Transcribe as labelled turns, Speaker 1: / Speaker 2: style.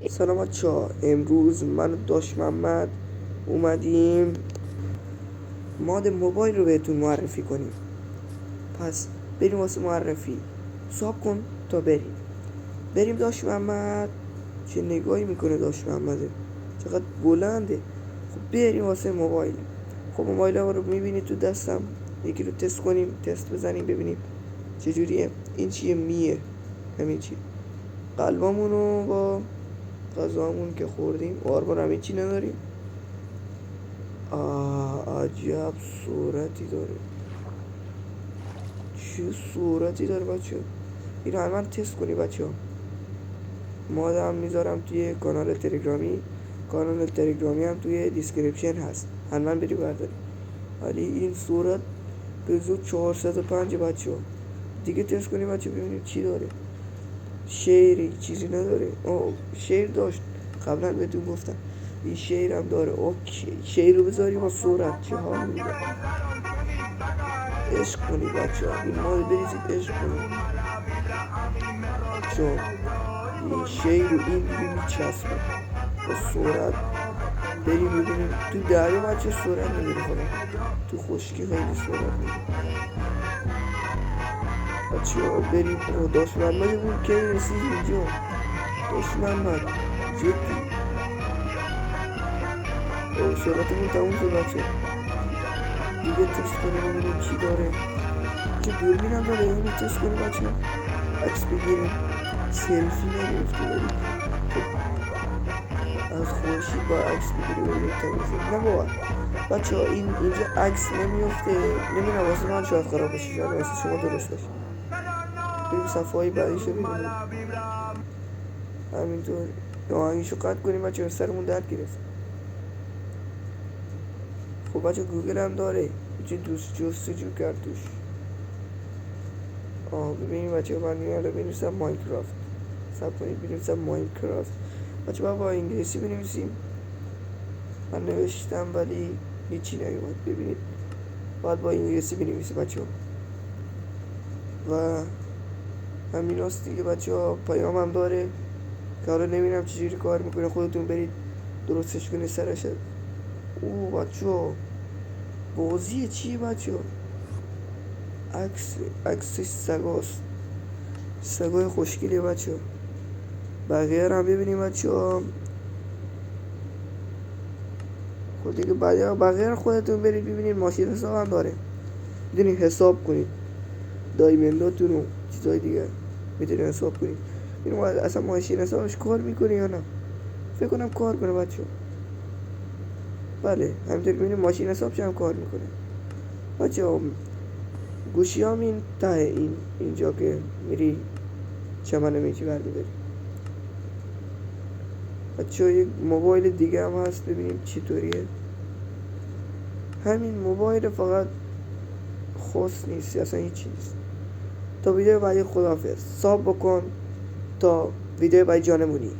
Speaker 1: سلام بچه‌ها، امروز من و داش محمد اومدیم ماد موبایل رو بهتون معرفی کنیم. پس بریم واسه معرفی. صاحب کن تا بریم. داش محمد چه نگاهی میکنه؟ داش محمده چقدر بلنده. خب بریم واسه موبایل. خب موبایل ها رو میبینید تو دستم. یکی رو تست کنیم، تست بزنیم ببینیم چجوریه. این چیه؟ میه. همین چی قلبامون رو با غذامون که خوردیم بار همین چی نداریم. عجب صورتی داره. چه صورتی داره بچه. اینو حتما تست کنی بچه ها. مادم میذارم توی کانال تلگرامی. کانال تلگرامی هم توی دیسکریپشن هست، حتما بری برداری. ولی این صورت به زود 405 بچه ها. دیگه تست کنی بچه ببینید چی داره. شیری چیزی نداره. شیر داشت قبلا بهتون گفتم. این شیر هم داره. اوکی شیر رو بذاریم با صورت چه حال میده. عشق کنید بچه ها. این ماه بریزید عشق کنید چون این شیر رو این دیگه میچسبه با صورت. بریم ببینیم تو دریا بچه صورت نمیره خدا. تو خشکی خیلی صورت میره بچه ها. بریم. داش محمد بود که رسید اینجا. داش محمد جدی صورتمون تموم شد بچه. دیگه تست کنیم ببینیم چی داره. چه دوربین هم داره. اینو تست کنیم بچه. عکس بگیریم. سلفی نگرفته بریم. از خورشید با عکس بگیریم ببینیم تمیزه. نه بابا بچه ها اینجا عکس نمیفته. نمیدونم واسه من شاید خراب باشه، شاید واسه شما درست باشه. بریم صفحه های بعدیشو ببینیم. همینطور آهنگشو قطع کنیم بچه ها. سرمون درد گرفت. خب بچه گوگل هم داره، میشه جستجو کرد توش. ببینیم بچه من میاره بنویسم ماینکرافت. سب کنید بنویسم ماینکرافت. بچه با انگلیسی بنویسیم. من نوشتم ولی هیچی نیومد. ببینید باید با انگلیسی بنویسیم بچه ها. و همین هست دیگه بچه ها. پیام هم داره که حالا نمیدونم چجوری کار میکنه. خودتون برید درستش کنید سرش. بچه ها بازی چیه بچه ها؟ عکس سگاست. سگای خوشگلیه بچه ها. بقیه هم ببینیم بچه ها. خود دیگه بقیه خودتون برید ببینید. ماشین حساب هم داره، میدونید حساب کنید دایمنداتون و چیزای دیگه میتونید حساب کنید. اینو اصلا ماشین حسابش کار میکنه یا نه؟ فکر کنم کار کنه بچه ها. بله همینطور ببینید ماشین حسابش هم کار میکنه بچه ها. گوشی هم این ته اینجا که میری چمن میچی برمیداری بچه ها. یک موبایل دیگه هم هست ببینیم چطوریه. همین موبایل فقط خاص نیست اصلا هیچی نیست. تا ویدیو بعدی خداحافظ. ساب بکن تا ویدیو بعدی جانمونی.